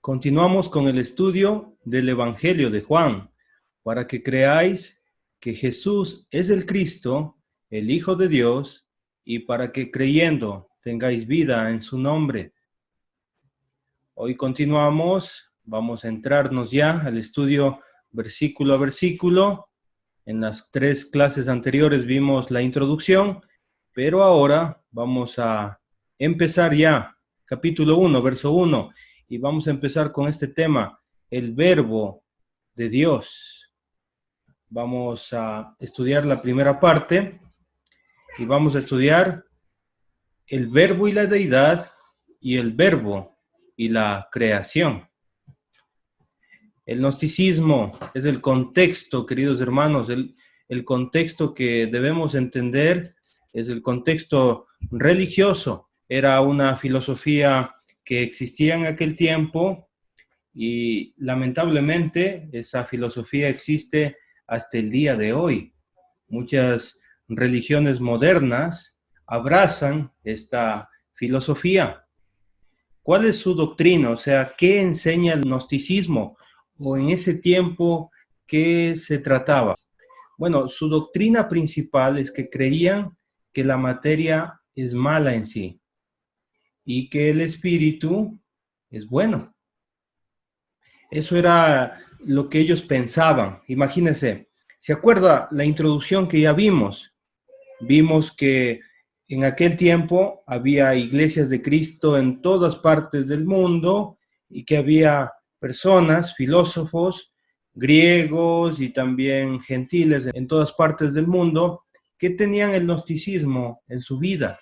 Continuamos con el estudio del Evangelio de Juan, para que creáis que Jesús es el Cristo, el Hijo de Dios, y para que creyendo tengáis vida en su nombre. Hoy continuamos, vamos a entrarnos ya al estudio versículo a versículo. En las 3 clases anteriores vimos la introducción, pero ahora vamos a empezar ya, capítulo 1, verso 1, y vamos a empezar con este tema, el verbo de Dios. Vamos a estudiar la primera parte y vamos a estudiar el verbo y la deidad y el verbo y la creación. El gnosticismo es el contexto, queridos hermanos, el contexto que debemos entender es el contexto religioso. Era una filosofía que existía en aquel tiempo y lamentablemente esa filosofía existe hasta el día de hoy. Muchas religiones modernas abrazan esta filosofía. ¿Cuál es su doctrina? O sea, ¿qué enseña el gnosticismo? O en ese tiempo, ¿qué se trataba? Bueno, su doctrina principal es que creían que la materia es mala en sí y que el espíritu es bueno. Eso era lo que ellos pensaban. Imagínense, ¿se acuerda la introducción que ya vimos? Vimos que en aquel tiempo había iglesias de Cristo en todas partes del mundo y que había personas, filósofos, griegos y también gentiles en todas partes del mundo que tenían el gnosticismo en su vida.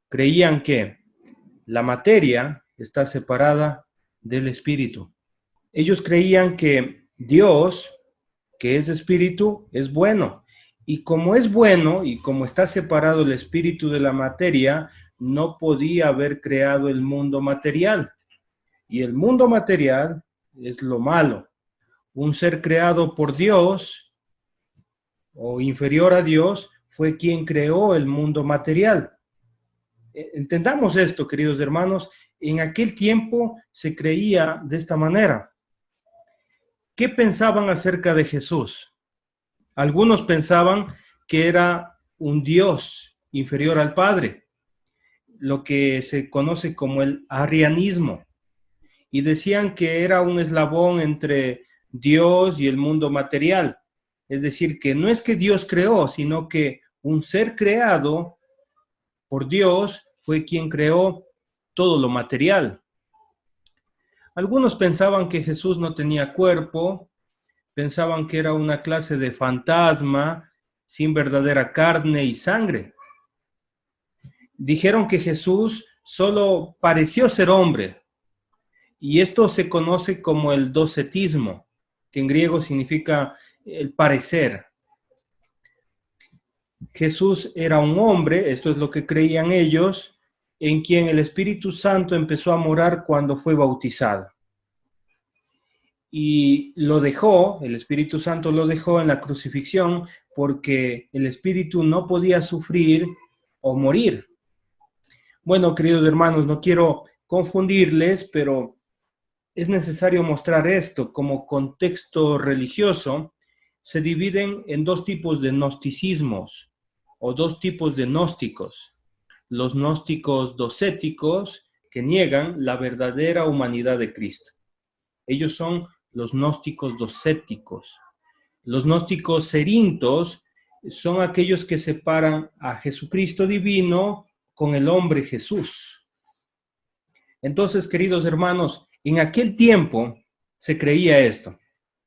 Creían que la materia está separada del espíritu. Ellos creían que Dios, que es espíritu, es bueno. Y como es bueno y como está separado el espíritu de la materia, no podía haber creado el mundo material. Y el mundo material es lo malo. Un ser creado por Dios o inferior a Dios fue quien creó el mundo material. Entendamos esto, queridos hermanos. En aquel tiempo se creía de esta manera. ¿Qué pensaban acerca de Jesús? Algunos pensaban que era un Dios inferior al Padre, lo que se conoce como el arrianismo, y decían que era un eslabón entre Dios y el mundo material. Es decir, que no es que Dios creó, sino que un ser creado por Dios fue quien creó todo lo material. Algunos pensaban que Jesús no tenía cuerpo, pensaban que era una clase de fantasma sin verdadera carne y sangre. Dijeron que Jesús solo pareció ser hombre, y esto se conoce como el docetismo, que en griego significa el parecer. Jesús era un hombre, esto es lo que creían ellos, en quien el Espíritu Santo empezó a morar cuando fue bautizado. Y lo dejó, el Espíritu Santo lo dejó en la crucifixión porque el Espíritu no podía sufrir o morir. Bueno, queridos hermanos, no quiero confundirles, pero es necesario mostrar esto como contexto religioso. Se dividen en 2 tipos de gnosticismos o 2 tipos de gnósticos. Los gnósticos docéticos que niegan la verdadera humanidad de Cristo. Ellos son los gnósticos docéticos. Los gnósticos cerintos son aquellos que separan a Jesucristo divino con el hombre Jesús. Entonces, queridos hermanos, en aquel tiempo se creía esto.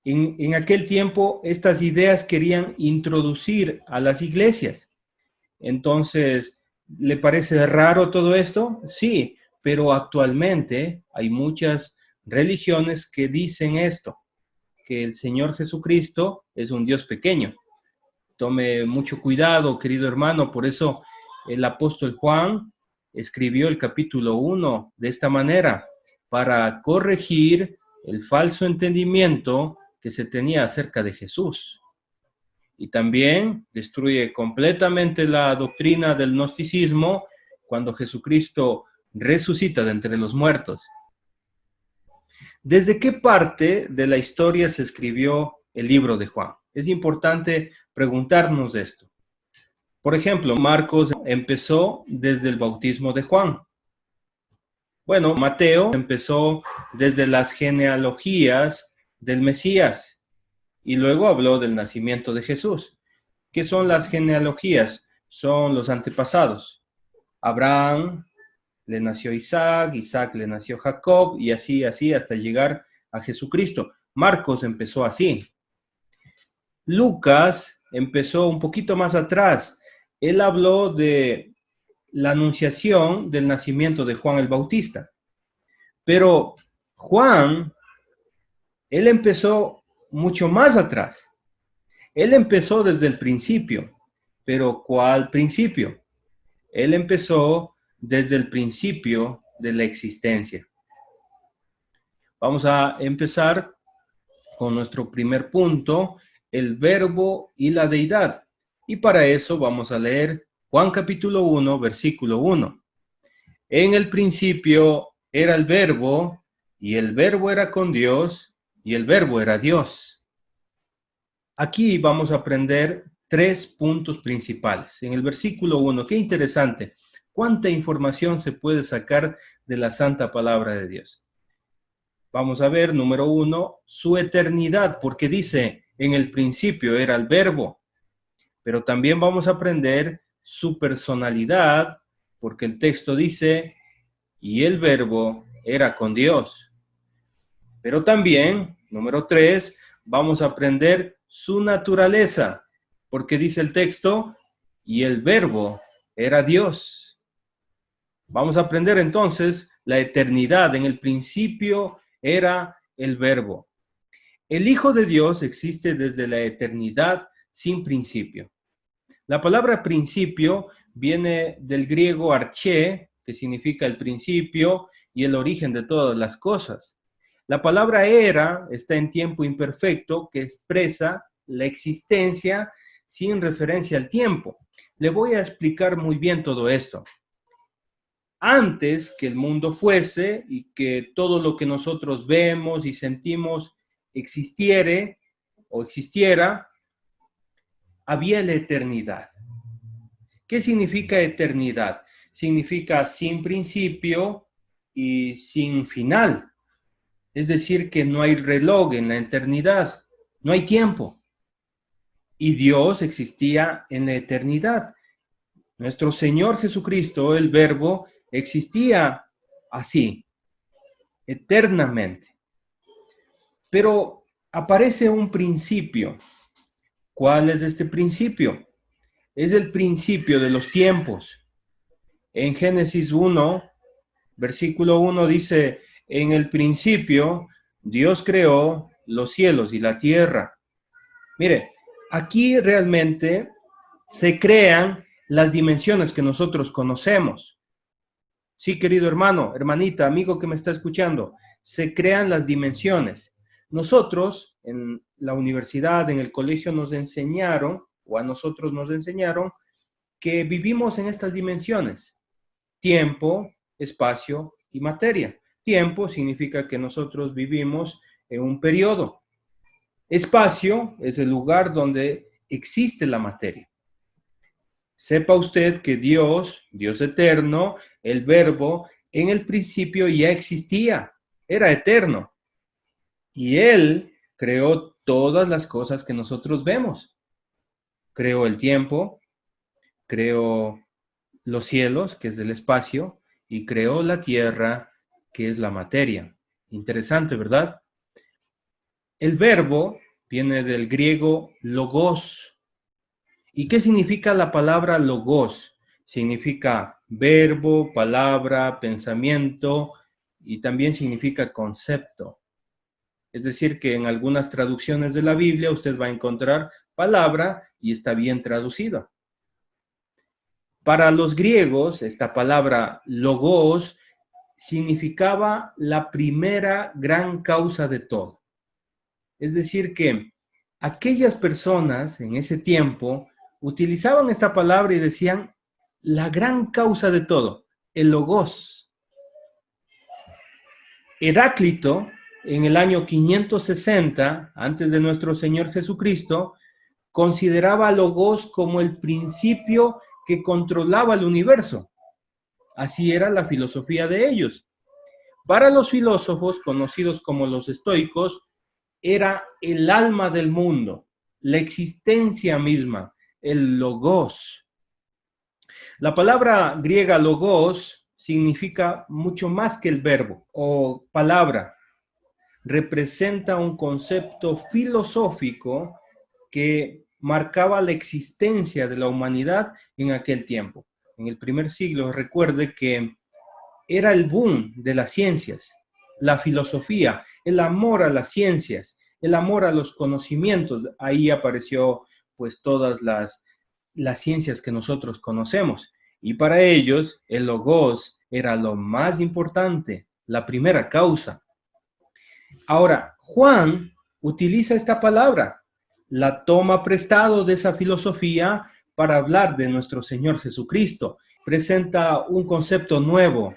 En aquel tiempo estas ideas querían introducir a las iglesias. Entonces, ¿le parece raro todo esto? Sí, pero actualmente hay muchas religiones que dicen esto, que el Señor Jesucristo es un Dios pequeño. Tome mucho cuidado, querido hermano, por eso el apóstol Juan escribió el capítulo 1 de esta manera, para corregir el falso entendimiento que se tenía acerca de Jesús. Y también destruye completamente la doctrina del gnosticismo cuando Jesucristo resucita de entre los muertos. ¿Desde qué parte de la historia se escribió el libro de Juan? Es importante preguntarnos esto. Por ejemplo, Marcos empezó desde el bautismo de Juan. Bueno, Mateo empezó desde las genealogías del Mesías y luego habló del nacimiento de Jesús. ¿Qué son las genealogías? Son los antepasados. Abraham le nació Isaac, Isaac le nació Jacob y así hasta llegar a Jesucristo. Marcos empezó así. Lucas empezó un poquito más atrás. Él habló de la anunciación del nacimiento de Juan el Bautista. Pero Juan, él empezó mucho más atrás. Él empezó desde el principio. ¿Pero cuál principio? Él empezó desde el principio de la existencia. Vamos a empezar con nuestro primer punto, el verbo y la deidad. Y para eso vamos a leer Juan capítulo 1, versículo 1. En el principio era el verbo, y el verbo era con Dios, y el verbo era Dios. Aquí vamos a aprender 3 puntos principales. En el versículo 1, qué interesante, cuánta información se puede sacar de la santa palabra de Dios. Vamos a ver, número 1, su eternidad, porque dice, en el principio era el verbo. Pero también vamos a aprender su personalidad, porque el texto dice, y el verbo era con Dios. Pero también, número 3, vamos a aprender su naturaleza, porque dice el texto, y el verbo era Dios. Vamos a aprender entonces la eternidad. En el principio era el verbo. El Hijo de Dios existe desde la eternidad sin principio. La palabra principio viene del griego arché, que significa el principio y el origen de todas las cosas. La palabra era está en tiempo imperfecto, que expresa la existencia sin referencia al tiempo. Le voy a explicar muy bien todo esto. Antes que el mundo fuese y que todo lo que nosotros vemos y sentimos existiera, había la eternidad. ¿Qué significa eternidad? Significa sin principio y sin final. Es decir, que no hay reloj en la eternidad, no hay tiempo. Y Dios existía en la eternidad. Nuestro Señor Jesucristo, el Verbo, existía así, eternamente. Pero aparece un principio. ¿Cuál es este principio? Es el principio de los tiempos. En Génesis 1, versículo 1 dice, en el principio Dios creó los cielos y la tierra. Mire, aquí realmente se crean las dimensiones que nosotros conocemos. Sí, querido hermano, hermanita, amigo que me está escuchando, se crean las dimensiones. Nosotros en la universidad, en el colegio nos enseñaron, o a nosotros nos enseñaron, que vivimos en estas dimensiones. Tiempo, espacio y materia. Tiempo significa que nosotros vivimos en un periodo. Espacio es el lugar donde existe la materia. Sepa usted que Dios eterno, el Verbo, en el principio ya existía, era eterno. Y Él creó todas las cosas que nosotros vemos. Creó el tiempo, creó los cielos, que es el espacio, y creó la tierra, que es la materia. Interesante, ¿verdad? El verbo viene del griego logos. ¿Y qué significa la palabra logos? Significa verbo, palabra, pensamiento y también significa concepto. Es decir, que en algunas traducciones de la Biblia usted va a encontrar palabra y está bien traducido. Para los griegos, esta palabra logos significaba la primera gran causa de todo. Es decir, que aquellas personas en ese tiempo utilizaban esta palabra y decían la gran causa de todo, el logos. Heráclito, en el año 560, antes de nuestro Señor Jesucristo, consideraba a Logos como el principio que controlaba el universo. Así era la filosofía de ellos. Para los filósofos, conocidos como los estoicos, era el alma del mundo, la existencia misma, el logos. La palabra griega logos significa mucho más que el verbo o palabra. Representa un concepto filosófico que marcaba la existencia de la humanidad en aquel tiempo. En el primer siglo, recuerde que era el boom de las ciencias, la filosofía, el amor a las ciencias, el amor a los conocimientos. Ahí apareció pues todas las ciencias que nosotros conocemos. Y para ellos el logos era lo más importante, la primera causa. Ahora, Juan utiliza esta palabra, la toma prestado de esa filosofía para hablar de nuestro Señor Jesucristo. Presenta un concepto nuevo.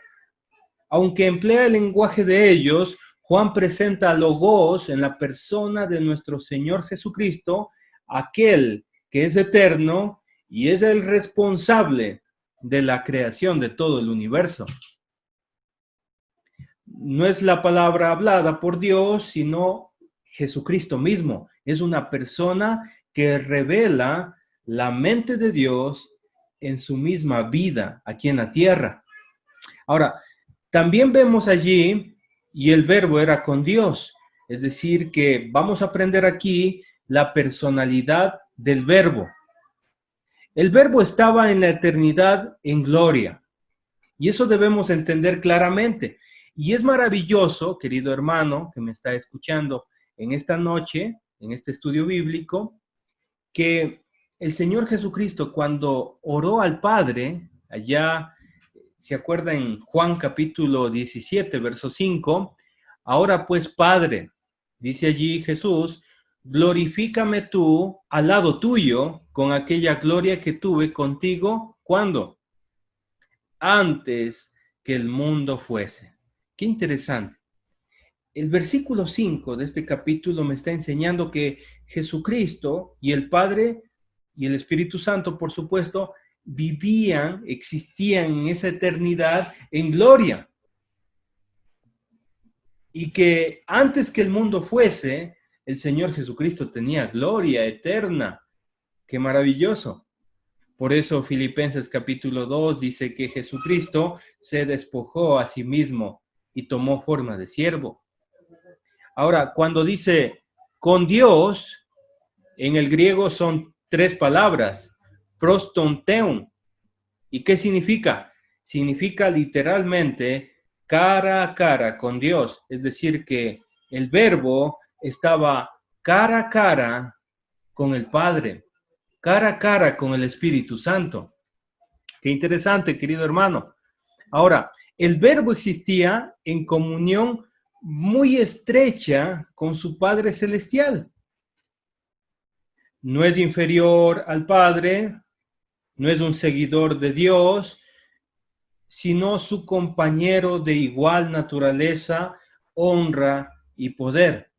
Aunque emplea el lenguaje de ellos, Juan presenta logos en la persona de nuestro Señor Jesucristo, aquel que es eterno y es el responsable de la creación de todo el universo. No es la palabra hablada por Dios, sino Jesucristo mismo. Es una persona que revela la mente de Dios en su misma vida aquí en la tierra. Ahora, también vemos allí, y el verbo era con Dios, es decir, que vamos a aprender aquí la personalidad del verbo. El verbo estaba en la eternidad en gloria, y eso debemos entender claramente. Y es maravilloso, querido hermano que me está escuchando en esta noche, en este estudio bíblico, que el Señor Jesucristo, cuando oró al Padre, allá, ¿se acuerda en Juan capítulo 17, verso 5? Ahora pues, Padre, dice allí Jesús, glorifícame tú al lado tuyo con aquella gloria que tuve contigo, ¿cuándo? Antes que el mundo fuese. Qué interesante. El versículo 5 de este capítulo me está enseñando que Jesucristo y el Padre y el Espíritu Santo, por supuesto, vivían, existían en esa eternidad en gloria. Y que antes que el mundo fuese, el Señor Jesucristo tenía gloria eterna. Qué maravilloso. Por eso Filipenses capítulo 2 dice que Jesucristo se despojó a sí mismo y tomó forma de siervo. Ahora, cuando dice con Dios, en el griego son tres palabras, prostonteun. ¿Y qué significa? Significa literalmente cara a cara con Dios. Es decir, que el verbo estaba cara a cara con el Padre, cara a cara con el Espíritu Santo. Qué interesante, querido hermano. Ahora, el verbo existía en comunión muy estrecha con su Padre Celestial. No es inferior al Padre, no es un seguidor de Dios, sino su compañero de igual naturaleza, honra y poder.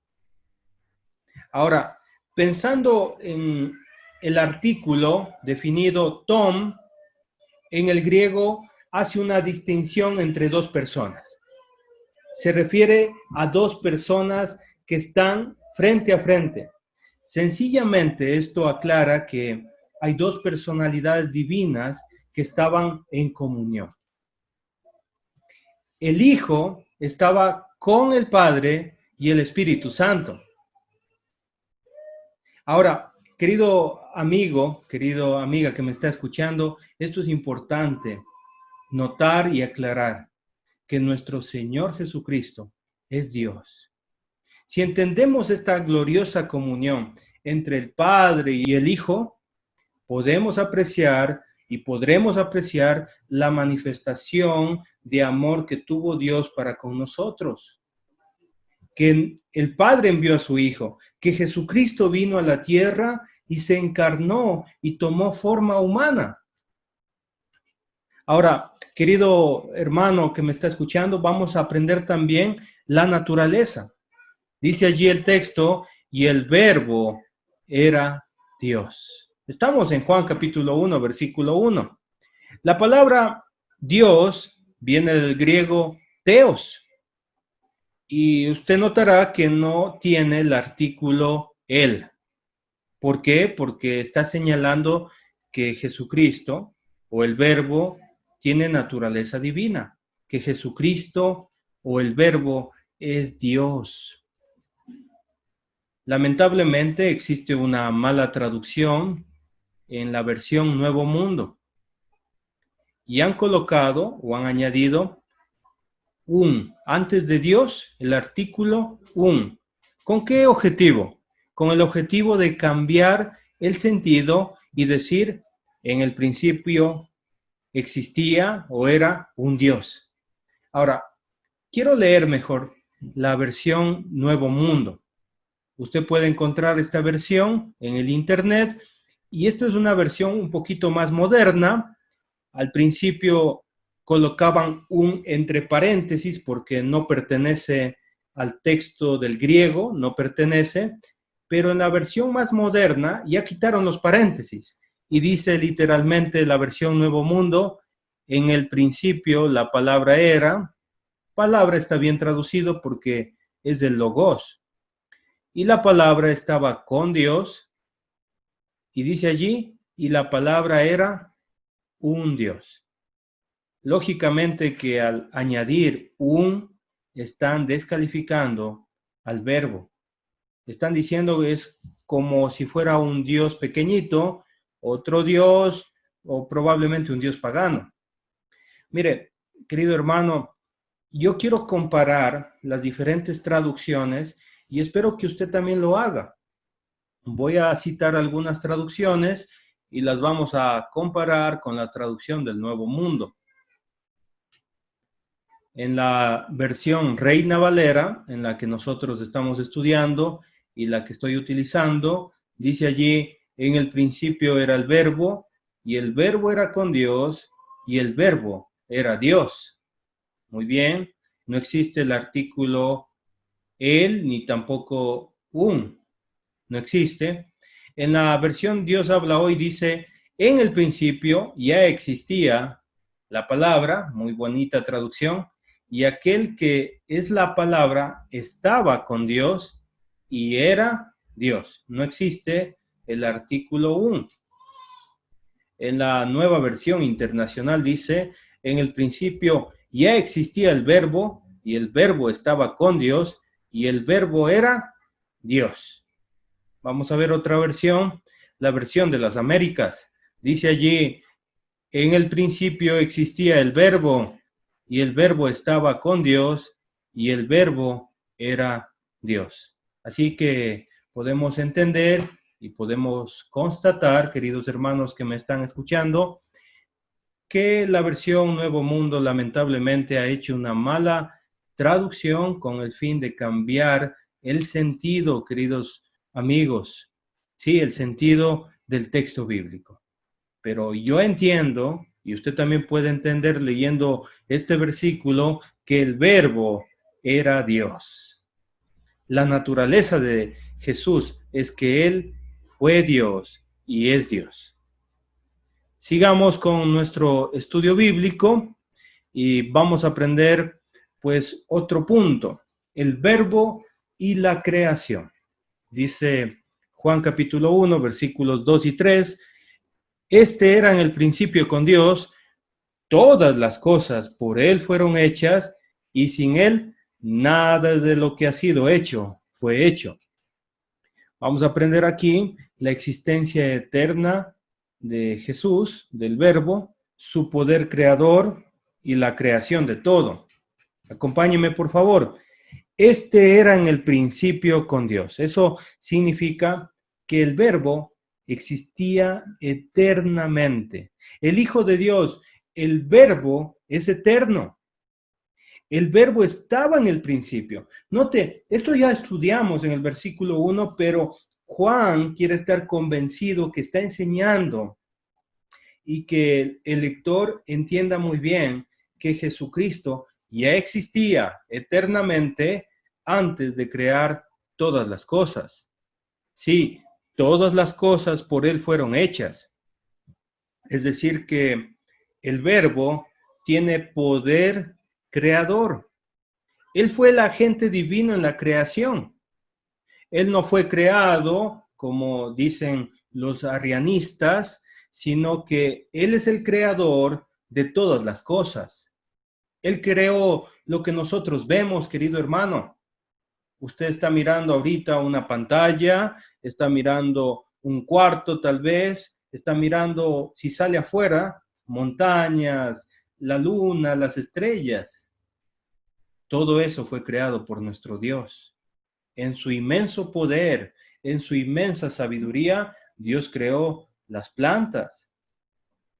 Ahora, pensando en el artículo definido tom, en el griego hace una distinción entre dos personas. Se refiere a dos personas que están frente a frente. Sencillamente esto aclara que hay dos personalidades divinas que estaban en comunión. El Hijo estaba con el Padre y el Espíritu Santo. Ahora, querido amigo, querida amiga que me está escuchando, esto es importante notar y aclarar que nuestro Señor Jesucristo es Dios. Si entendemos esta gloriosa comunión entre el Padre y el Hijo, podemos apreciar y podremos apreciar la manifestación de amor que tuvo Dios para con nosotros. Que el Padre envió a su Hijo, que Jesucristo vino a la tierra y se encarnó y tomó forma humana. Ahora, querido hermano que me está escuchando, vamos a aprender también la naturaleza. Dice allí el texto, y el verbo era Dios. Estamos en Juan capítulo 1, versículo 1. La palabra Dios viene del griego theos. Y usted notará que no tiene el artículo él. ¿Por qué? Porque está señalando que Jesucristo o el verbo tiene naturaleza divina, que Jesucristo o el verbo es Dios. Lamentablemente existe una mala traducción en la versión Nuevo Mundo y han colocado o han añadido antes de Dios, el artículo un. ¿Con qué objetivo? Con el objetivo de cambiar el sentido y decir, en el principio existía o era un Dios. Ahora, quiero leer mejor la versión Nuevo Mundo. Usted puede encontrar esta versión en el internet y esta es una versión un poquito más moderna. Al principio colocaban un entre paréntesis porque no pertenece al texto del griego, no pertenece, pero en la versión más moderna ya quitaron los paréntesis y dice literalmente la versión Nuevo Mundo, en el principio la palabra era, palabra está bien traducido porque es el logos, y la palabra estaba con Dios, y dice allí, y la palabra era un Dios. Lógicamente que al añadir un, están descalificando al verbo. Están diciendo que es como si fuera un Dios pequeñito, otro Dios o probablemente un Dios pagano. Mire, querido hermano, yo quiero comparar las diferentes traducciones y espero que usted también lo haga. Voy a citar algunas traducciones y las vamos a comparar con la traducción del Nuevo Mundo. En la versión Reina Valera, en la que nosotros estamos estudiando y la que estoy utilizando, dice allí, en el principio era el verbo, y el verbo era con Dios, y el verbo era Dios. Muy bien, no existe el artículo él, ni tampoco un. No existe. En la versión Dios habla hoy dice, en el principio ya existía la palabra, muy bonita traducción, y aquel que es la palabra estaba con Dios y era Dios. No existe el artículo un. En la nueva versión internacional dice, en el principio ya existía el verbo y el verbo estaba con Dios y el verbo era Dios. Vamos a ver otra versión, la versión de las Américas. Dice allí, en el principio existía el verbo y el verbo estaba con Dios y el verbo era Dios. Así que podemos entender y podemos constatar, queridos hermanos que me están escuchando, que la versión Nuevo Mundo lamentablemente ha hecho una mala traducción con el fin de cambiar el sentido, queridos amigos, sí, el sentido del texto bíblico. Pero yo entiendo, y usted también puede entender leyendo este versículo, que el verbo era Dios. La naturaleza de Jesús es que Él fue Dios y es Dios. Sigamos con nuestro estudio bíblico y vamos a aprender pues otro punto, el verbo y la creación. Dice Juan capítulo 1, versículos 2 y 3, este era en el principio con Dios, todas las cosas por Él fueron hechas y sin Él nada de lo que ha sido hecho fue hecho. Vamos a aprender aquí la existencia eterna de Jesús, del Verbo, su poder creador y la creación de todo. Acompáñeme, por favor. Este era en el principio con Dios. Eso significa que el Verbo existía eternamente. El Hijo de Dios, el Verbo es eterno. El verbo estaba en el principio. Note, esto ya estudiamos en el versículo 1, pero Juan quiere estar convencido que está enseñando y que el lector entienda muy bien que Jesucristo ya existía eternamente antes de crear todas las cosas. Sí, todas las cosas por Él fueron hechas. Es decir, que el Verbo tiene poder creador. Él fue el agente divino en la creación. Él no fue creado, como dicen los arrianistas, sino que Él es el creador de todas las cosas. Él creó lo que nosotros vemos, querido hermano. Usted está mirando ahorita una pantalla, está mirando un cuarto tal vez, está mirando, si sale afuera, montañas, la luna, las estrellas. Todo eso fue creado por nuestro Dios. En su inmenso poder, en su inmensa sabiduría, Dios creó las plantas.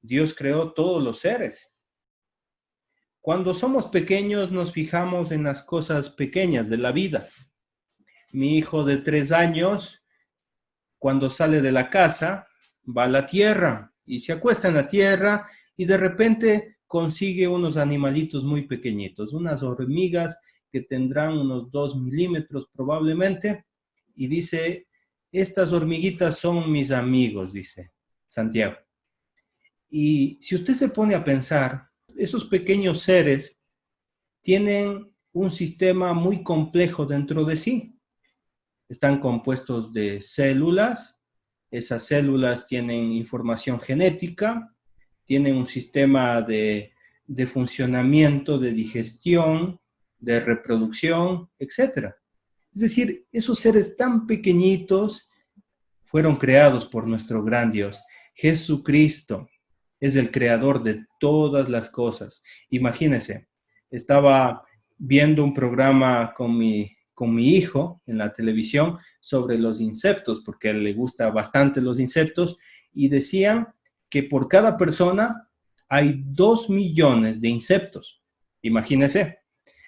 Dios creó todos los seres. Cuando somos pequeños nos fijamos en las cosas pequeñas de la vida. Mi hijo de 3 años, cuando sale de la casa, va a la tierra y se acuesta en la tierra y de repente consigue unos animalitos muy pequeñitos, unas hormigas que tendrán unos 2 milímetros probablemente, y dice, estas hormiguitas son mis amigos, dice Santiago. Y si usted se pone a pensar, esos pequeños seres tienen un sistema muy complejo dentro de sí. Están compuestos de células, esas células tienen información genética, tienen un sistema de funcionamiento, de digestión, de reproducción, etc. Es decir, esos seres tan pequeñitos fueron creados por nuestro gran Dios. Jesucristo es el creador de todas las cosas. Imagínense, estaba viendo un programa con mi hijo en la televisión sobre los insectos, porque a él le gusta bastante los insectos, y decían que por cada persona hay 2 millones de insectos. Imagínense,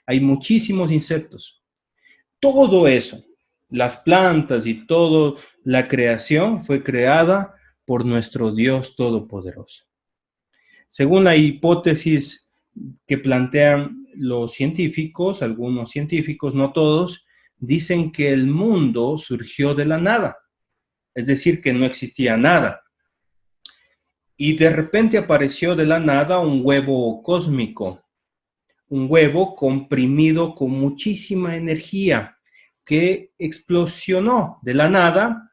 hay muchísimos insectos. Todo eso, las plantas y toda la creación fue creada por nuestro Dios Todopoderoso. Según la hipótesis que plantean los científicos, algunos científicos, no todos, dicen que el mundo surgió de la nada, es decir, que no existía nada. Y de repente apareció de la nada un huevo cósmico, un huevo comprimido con muchísima energía que explosionó de la nada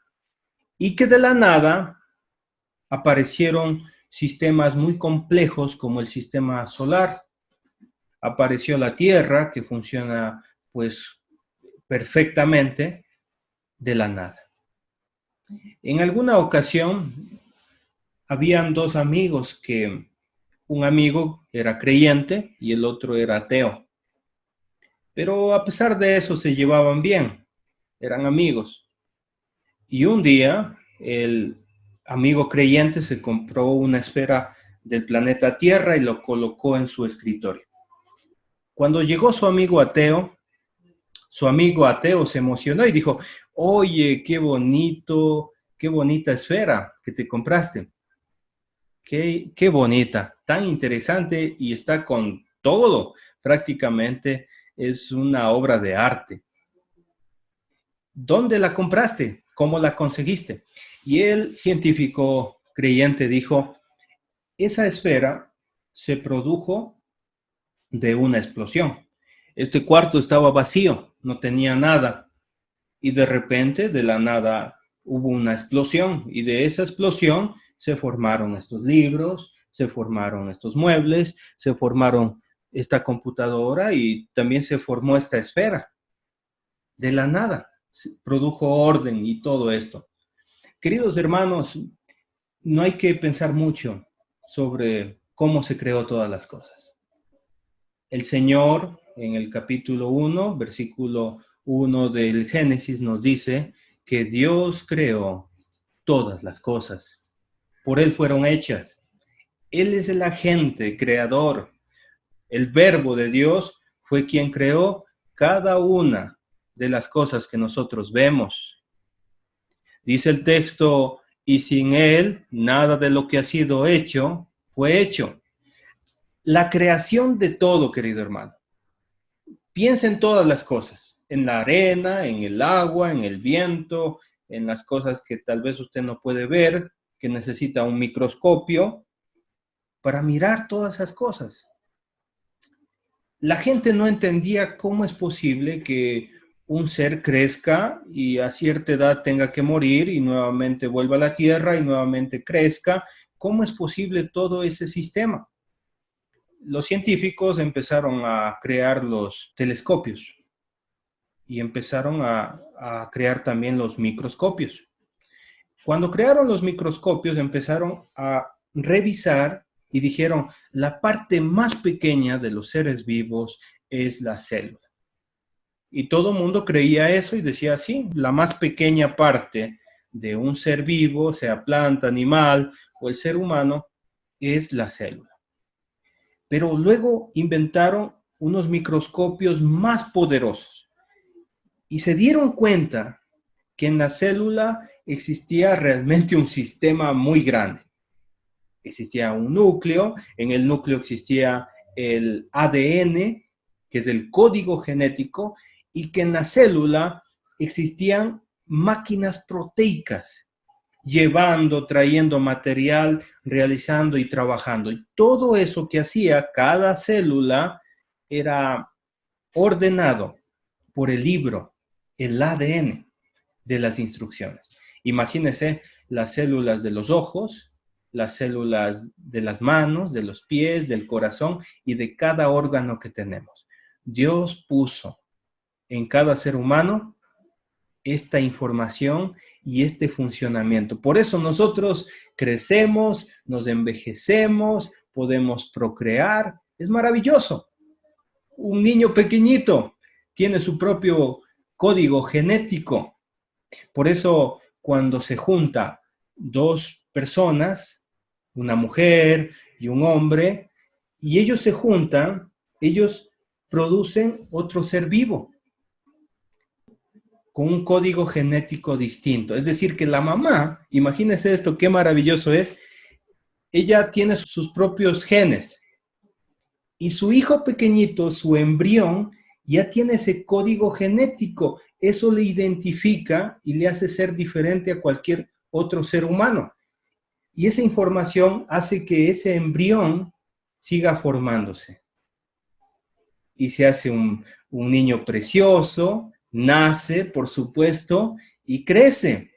y que de la nada aparecieron sistemas muy complejos como el sistema solar. Apareció la Tierra que funciona pues perfectamente de la nada. En alguna ocasión habían 2 amigos que un amigo era creyente y el otro era ateo. Pero a pesar de eso se llevaban bien, eran amigos. Y un día el amigo creyente se compró una esfera del planeta Tierra y lo colocó en su escritorio. Cuando llegó su amigo ateo se emocionó y dijo, oye, qué bonito, qué bonita esfera que te compraste. Qué bonita, tan interesante y está con todo, prácticamente es una obra de arte. ¿Dónde la compraste? ¿Cómo la conseguiste? Y el científico creyente dijo, esa esfera se produjo de una explosión. Este cuarto estaba vacío, no tenía nada. Y de repente, de la nada, hubo una explosión. Y de esa explosión se formaron estos libros, se formaron estos muebles, se formaron esta computadora y también se formó esta esfera. De la nada, se produjo orden y todo esto. Queridos hermanos, no hay que pensar mucho sobre cómo se creó todas las cosas. El Señor, en el capítulo 1, versículo 1 del Génesis, nos dice que Dios creó todas las cosas. Por Él fueron hechas. Él es el agente creador. El Verbo de Dios fue quien creó cada una de las cosas que nosotros vemos. Dice el texto, y sin Él, nada de lo que ha sido hecho fue hecho. La creación de todo, querido hermano. Piensa en todas las cosas. en la arena, en el agua, en el viento, en las cosas que tal vez usted no puede ver, que necesita un microscopio para mirar todas esas cosas. La gente no entendía cómo es posible que un ser crezca y a cierta edad tenga que morir y nuevamente vuelva a la tierra y nuevamente crezca. ¿Cómo es posible todo ese sistema? Los científicos empezaron a crear los telescopios y empezaron a crear también los microscopios. Cuando crearon los microscopios empezaron a revisar y dijeron, la parte más pequeña de los seres vivos es la célula. Y todo el mundo creía eso y decía, sí, la más pequeña parte de un ser vivo, sea planta, animal o el ser humano, es la célula. Pero luego inventaron unos microscopios más poderosos y se dieron cuenta que en la célula existía realmente un sistema muy grande. Existía un núcleo, en el núcleo existía el ADN, que es el código genético, y que en la célula existían máquinas proteicas, llevando, trayendo material, realizando y trabajando. Y todo eso que hacía cada célula era ordenado por el libro, el ADN de las instrucciones. Imagínense las células de los ojos, las células de las manos, de los pies, del corazón y de cada órgano que tenemos. Dios puso en cada ser humano esta información y este funcionamiento. Por eso nosotros crecemos, nos envejecemos, podemos procrear. Es maravilloso. Un niño pequeñito tiene su propio código genético. Por eso, cuando se junta dos personas, una mujer y un hombre, y ellos se juntan, ellos producen otro ser vivo con un código genético distinto. Es decir, que la mamá, imagínense esto, qué maravilloso es, ella tiene sus propios genes y su hijo pequeñito, su embrión, ya tiene ese código genético. Eso le identifica y le hace ser diferente a cualquier otro ser humano. Y esa información hace que ese embrión siga formándose. Y se hace un niño precioso, nace, por supuesto, y crece.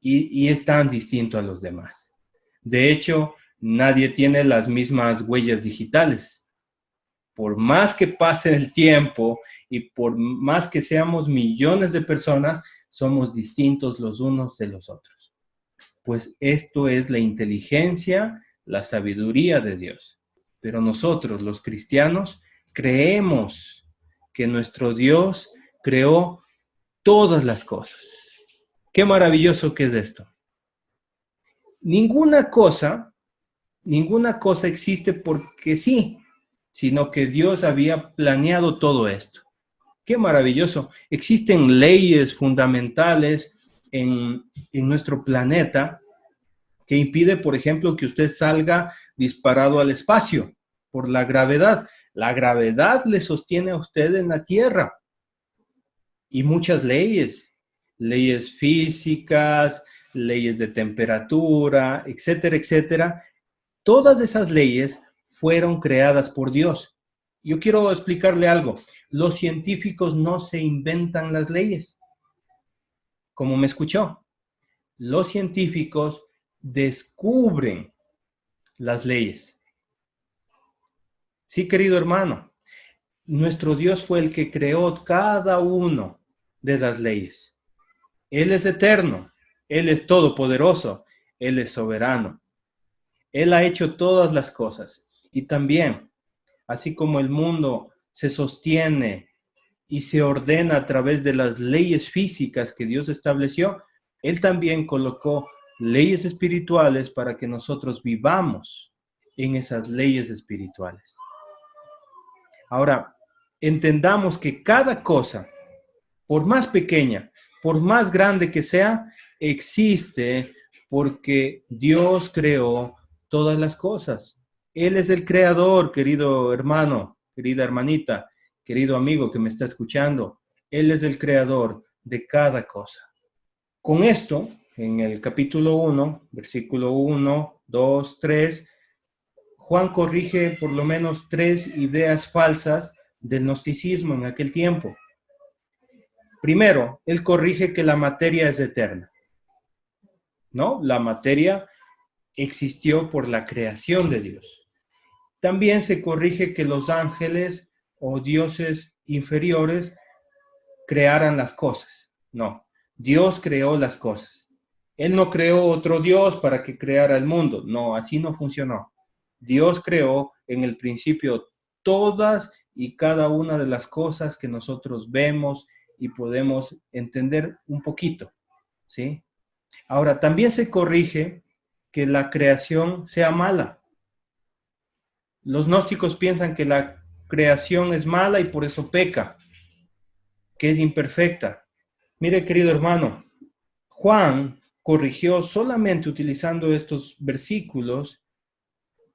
Y es tan distinto a los demás. De hecho, nadie tiene las mismas huellas digitales. Por más que pase el tiempo y por más que seamos millones de personas, somos distintos los unos de los otros. Pues esto es la inteligencia, la sabiduría de Dios. Pero nosotros, los cristianos, creemos que nuestro Dios creó todas las cosas. Qué maravilloso que es esto. Ninguna cosa existe porque sí, sino que Dios había planeado todo esto. Qué maravilloso. Existen leyes fundamentales en nuestro planeta que impide, por ejemplo, que usted salga disparado al espacio por la gravedad. La gravedad le sostiene a usted en la Tierra. Y muchas leyes físicas, leyes de temperatura, etcétera, etcétera. Todas esas leyes fueron creadas por Dios. Yo quiero explicarle algo. Los científicos no se inventan las leyes. Como me escuchó, los científicos descubren las leyes. Sí, querido hermano, nuestro Dios fue el que creó cada uno de las leyes. Él es eterno, Él es todopoderoso, Él es soberano. Él ha hecho todas las cosas. Y también, así como el mundo se sostiene y se ordena a través de las leyes físicas que Dios estableció, Él también colocó leyes espirituales para que nosotros vivamos en esas leyes espirituales. Ahora, entendamos que cada cosa, por más pequeña, por más grande que sea, existe porque Dios creó todas las cosas. Él es el creador, querido hermano, querida hermanita, querido amigo que me está escuchando. Él es el creador de cada cosa. Con esto, en el capítulo 1, versículo 1, 2, 3, Juan corrige por lo menos 3 ideas falsas del gnosticismo en aquel tiempo. Primero, él corrige que la materia es eterna, ¿no? La materia existió por la creación de Dios. También se corrige que los ángeles o dioses inferiores crearan las cosas. No, Dios creó las cosas. Él no creó otro Dios para que creara el mundo. No, así no funcionó. Dios creó en el principio todas y cada una de las cosas que nosotros vemos y podemos entender un poquito, ¿sí? Ahora, también se corrige que la creación sea mala. Los gnósticos piensan que la creación es mala y por eso peca, que es imperfecta. Mire, querido hermano, Juan corrigió solamente utilizando estos versículos,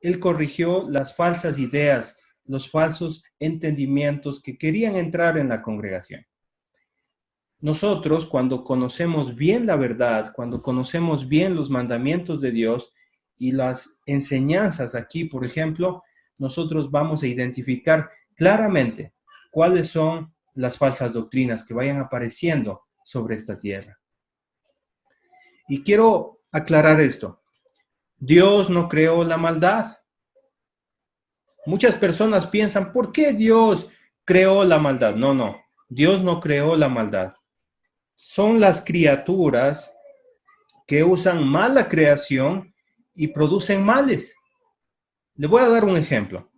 él corrigió las falsas ideas, los falsos entendimientos que querían entrar en la congregación. Nosotros, cuando conocemos bien la verdad, cuando conocemos bien los mandamientos de Dios y las enseñanzas aquí, por ejemplo, nosotros vamos a identificar claramente cuáles son las falsas doctrinas que vayan apareciendo sobre esta tierra. Y quiero aclarar esto. Dios no creó la maldad. Muchas personas piensan, ¿por qué Dios creó la maldad? No, Dios no creó la maldad. Son las criaturas que usan mala creación y producen males. Le voy a dar un ejemplo.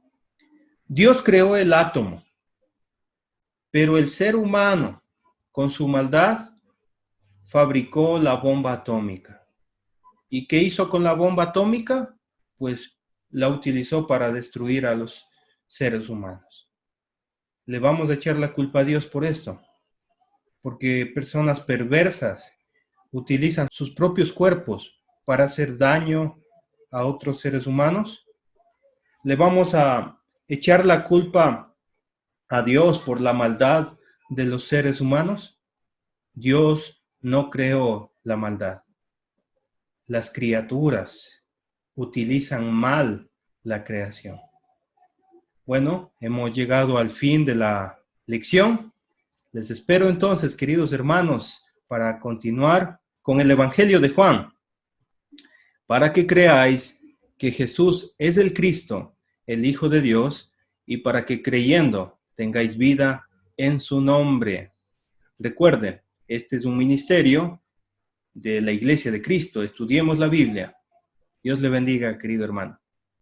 Dios creó el átomo, pero el ser humano, con su maldad, fabricó la bomba atómica. ¿Y qué hizo con la bomba atómica? Pues la utilizó para destruir a los seres humanos. ¿Le vamos a echar la culpa a Dios por esto? Porque personas perversas utilizan sus propios cuerpos para hacer daño a otros seres humanos. ¿Le vamos a echar la culpa a Dios por la maldad de los seres humanos? Dios no creó la maldad. Las criaturas utilizan mal la creación. Bueno, hemos llegado al fin de la lección. Les espero entonces, queridos hermanos, para continuar con el Evangelio de Juan, para que creáis que Jesús es el Cristo, el Hijo de Dios, y para que creyendo tengáis vida en su nombre. Recuerden, este es un ministerio de la Iglesia de Cristo. Estudiemos la Biblia. Dios le bendiga, querido hermano.